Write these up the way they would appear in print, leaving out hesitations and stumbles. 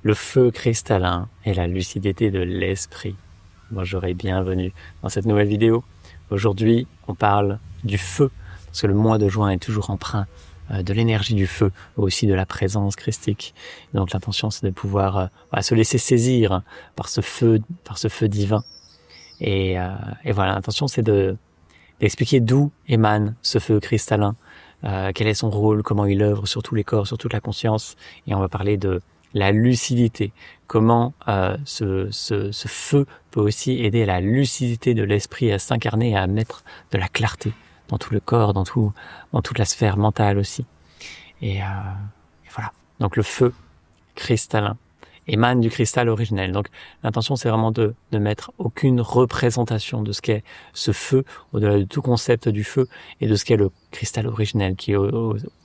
le feu cristallin et la lucidité de l'esprit. Bonjour et bienvenue dans cette nouvelle vidéo. Aujourd'hui, on parle du feu, parce que le mois de juin est toujours empreint de l'énergie du feu, aussi de la présence christique. Donc l'intention, c'est de pouvoir se laisser saisir par ce feu divin. Et voilà, l'intention, c'est d'expliquer d'où émane ce feu cristallin, quel est son rôle, comment il œuvre sur tous les corps, sur toute la conscience. Et on va parler de la lucidité, comment ce feu peut aussi aider à la lucidité de l'esprit à s'incarner et à mettre de la clarté dans tout le corps, dans toute la sphère mentale aussi. Et voilà. Donc le feu cristallin émane du cristal originel. Donc l'intention, c'est vraiment de mettre aucune représentation de ce qu'est ce feu, au-delà de tout concept du feu, et de ce qu'est le cristal originel, qui est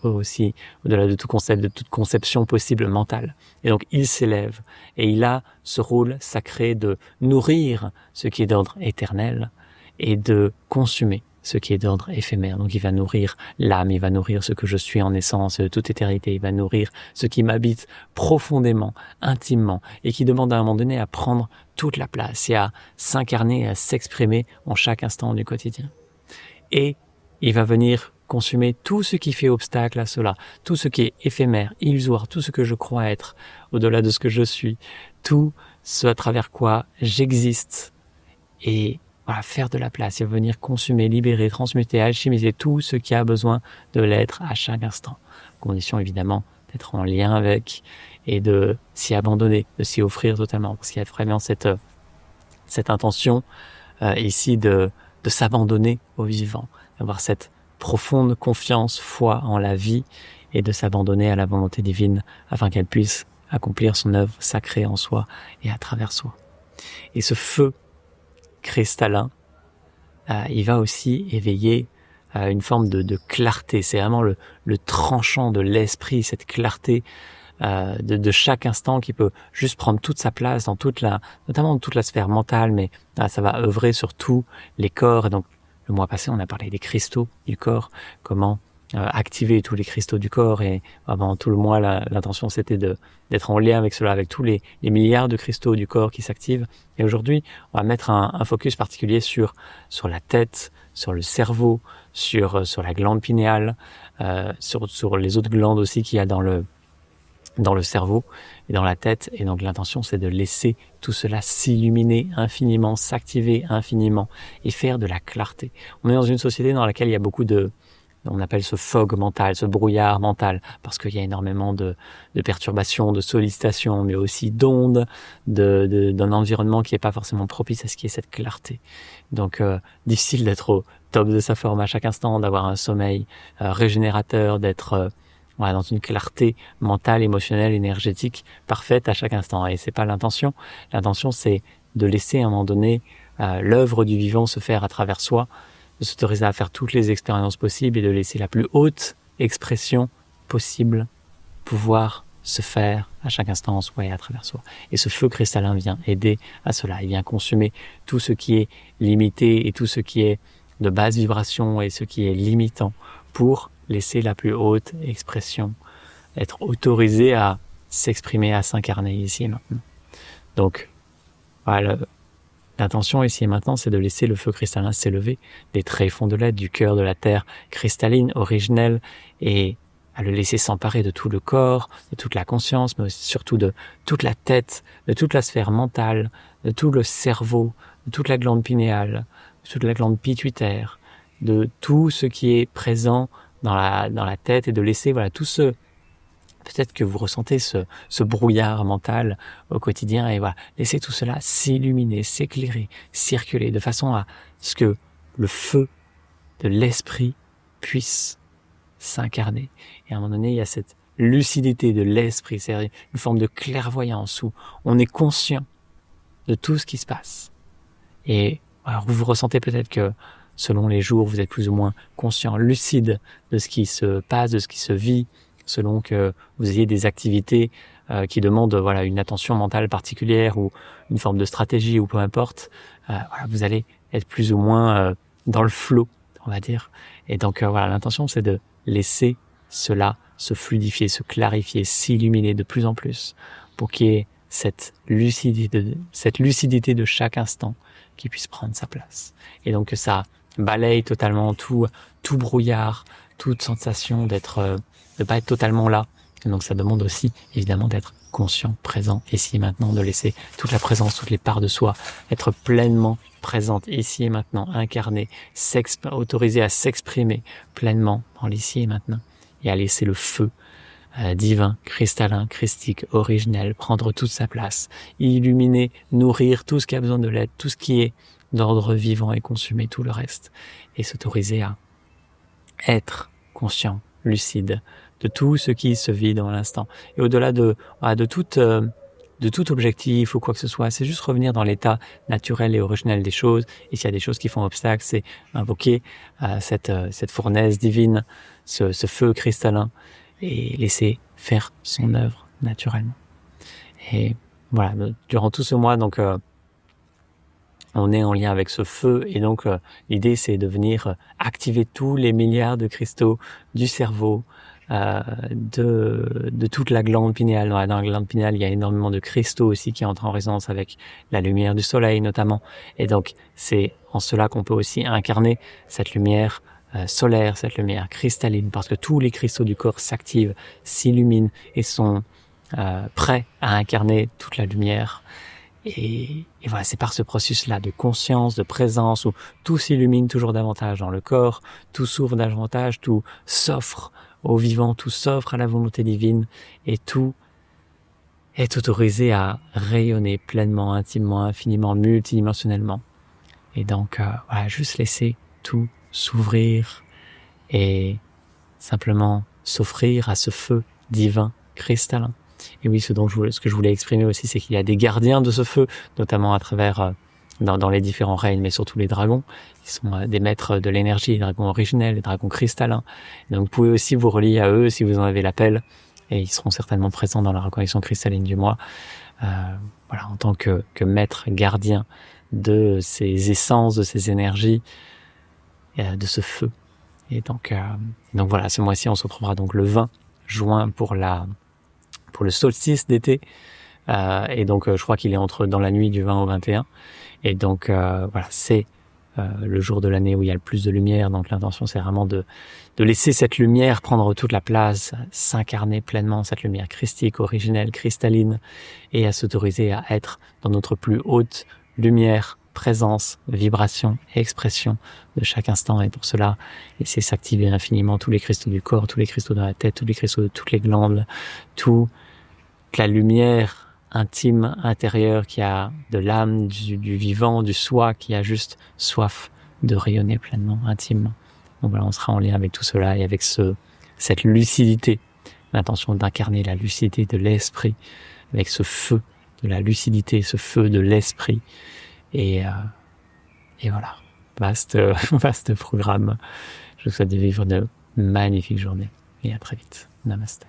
aussi au-delà de tout concept, de toute conception possible mentale. Et donc il s'élève, et il a ce rôle sacré de nourrir ce qui est d'ordre éternel, et de consumer ce qui est d'ordre éphémère. Donc il va nourrir l'âme, il va nourrir ce que je suis en essence de toute éternité, il va nourrir ce qui m'habite profondément, intimement, et qui demande à un moment donné à prendre toute la place et à s'incarner, à s'exprimer en chaque instant du quotidien. Et il va venir consumer tout ce qui fait obstacle à cela, tout ce qui est éphémère, illusoire, tout ce que je crois être au-delà de ce que je suis, tout ce à travers quoi j'existe. Et voilà, faire de la place, il va venir consumer, libérer, transmuter, alchimiser tout ce qui a besoin de l'être à chaque instant. Condition évidemment d'être en lien avec et de s'y abandonner, de s'y offrir totalement. Parce qu'il y a vraiment cette intention ici de s'abandonner au vivant, d'avoir cette profonde confiance, foi en la vie et de s'abandonner à la volonté divine afin qu'elle puisse accomplir son œuvre sacrée en soi et à travers soi. Et ce feu cristallin, il va aussi éveiller une forme de clarté. C'est vraiment le tranchant de l'esprit, cette clarté de chaque instant qui peut juste prendre toute sa place dans notamment dans toute la sphère mentale, mais ça va œuvrer sur tous les corps. Et donc le mois passé, on a parlé des cristaux du corps, comment activer tous les cristaux du corps, et pendant tout le mois l'intention c'était d'être en lien avec cela, avec tous les milliards de cristaux du corps qui s'activent. Et aujourd'hui on va mettre un focus particulier sur la tête, sur le cerveau, sur la glande pinéale, sur les autres glandes aussi qu'il y a dans le cerveau et dans la tête. Et donc l'intention c'est de laisser tout cela s'illuminer infiniment, s'activer infiniment et faire de la clarté. On est dans une société dans laquelle il y a beaucoup on appelle ce fog mental, ce brouillard mental, parce qu'il y a énormément de perturbations, de sollicitations, mais aussi d'ondes, d'un environnement qui n'est pas forcément propice à ce qui est cette clarté. Donc difficile d'être au top de sa forme à chaque instant, d'avoir un sommeil régénérateur, d'être dans une clarté mentale, émotionnelle, énergétique parfaite à chaque instant. Et c'est pas l'intention. L'intention, c'est de laisser à un moment donné l'œuvre du vivant se faire à travers soi, de s'autoriser à faire toutes les expériences possibles et de laisser la plus haute expression possible pouvoir se faire à chaque instant en soi et à travers soi. Et ce feu cristallin vient aider à cela. Il vient consumer tout ce qui est limité et tout ce qui est de basse vibration et ce qui est limitant pour laisser la plus haute expression, être autorisé à s'exprimer, à s'incarner ici et maintenant. Donc, voilà, l'intention ici et maintenant, c'est de laisser le feu cristallin s'élever des tréfonds de l'être, du cœur de la terre cristalline, originelle, et à le laisser s'emparer de tout le corps, de toute la conscience, mais aussi surtout de toute la tête, de toute la sphère mentale, de tout le cerveau, de toute la glande pinéale, de toute la glande pituitaire, de tout ce qui est présent dans la tête, et de laisser tout ce, peut-être que vous ressentez ce brouillard mental au quotidien, et laissez tout cela s'illuminer, s'éclairer, circuler, de façon à ce que le feu de l'esprit puisse s'incarner. Et à un moment donné, il y a cette lucidité de l'esprit, c'est une forme de clairvoyance où on est conscient de tout ce qui se passe. Et vous ressentez peut-être que selon les jours, vous êtes plus ou moins conscient, lucide de ce qui se passe, de ce qui se vit, selon que vous ayez des activités qui demandent une attention mentale particulière ou une forme de stratégie ou peu importe. Vous allez être plus ou moins dans le flow, on va dire. Et donc l'intention c'est de laisser cela se fluidifier, se clarifier, s'illuminer de plus en plus pour qu'il y ait cette lucidité de chaque instant qui puisse prendre sa place. Et donc que ça balaye totalement tout brouillard, toute sensation de pas être totalement là. Et donc ça demande aussi évidemment d'être conscient, présent, ici et maintenant, de laisser toute la présence, toutes les parts de soi être pleinement présente ici et maintenant, incarnée, autorisée à s'exprimer pleinement dans l'ici et maintenant, et à laisser le feu divin, cristallin, christique, originel, prendre toute sa place, illuminer, nourrir tout ce qui a besoin de l'être, tout ce qui est d'ordre vivant et consumer tout le reste, et s'autoriser à être conscient, lucide, de tout ce qui se vit dans l'instant. Et au-delà de tout objectif ou quoi que ce soit, c'est juste revenir dans l'état naturel et originel des choses. Et s'il y a des choses qui font obstacle, c'est invoquer cette fournaise divine, ce feu cristallin, et laisser faire son œuvre naturellement. Et voilà, durant tout ce mois, donc on est en lien avec ce feu, et donc l'idée c'est de venir activer tous les milliards de cristaux du cerveau, de toute la glande pinéale. Dans la glande pinéale, il y a énormément de cristaux aussi qui entrent en résonance avec la lumière du soleil notamment, et donc c'est en cela qu'on peut aussi incarner cette lumière solaire, cette lumière cristalline, parce que tous les cristaux du corps s'activent, s'illuminent et sont prêts à incarner toute la lumière. Et voilà, c'est par ce processus-là de conscience, de présence, où tout s'illumine toujours davantage dans le corps, tout s'ouvre davantage, tout s'offre au vivant, tout s'offre à la volonté divine, et tout est autorisé à rayonner pleinement, intimement, infiniment, multidimensionnellement. Et donc, voilà, juste laisser tout s'ouvrir et simplement s'offrir à ce feu divin, cristallin. Et oui, ce que je voulais exprimer aussi, c'est qu'il y a des gardiens de ce feu, notamment à travers dans les différents règnes, mais surtout les dragons, qui sont des maîtres de l'énergie, les dragons originels, les dragons cristallins. Et donc vous pouvez aussi vous relier à eux si vous en avez l'appel, et ils seront certainement présents dans la reconnexion cristalline du mois, voilà, en tant que maître gardien de ces essences, de ces énergies, de ce feu. Et donc voilà, ce mois-ci on se retrouvera donc le 20 juin pour le solstice d'été, et donc je crois qu'il est dans la nuit du 20 au 21, et donc voilà, c'est le jour de l'année où il y a le plus de lumière. Donc l'intention c'est vraiment de laisser cette lumière prendre toute la place, s'incarner pleinement, cette lumière christique, originelle, cristalline, et à s'autoriser à être dans notre plus haute lumière, présence, vibration et expression de chaque instant. Et pour cela, laisser s'activer infiniment tous les cristaux du corps, tous les cristaux de la tête, tous les cristaux de toutes les glandes, toute la lumière intime, intérieure, qui a de l'âme, du vivant, du soi, qui a juste soif de rayonner pleinement, intimement. Donc voilà, on sera en lien avec tout cela et avec cette lucidité, l'intention d'incarner la lucidité de l'esprit, avec ce feu de la lucidité, ce feu de l'esprit. Et voilà, vaste programme. Je vous souhaite de vivre de magnifiques journées, et à très vite. Namaste.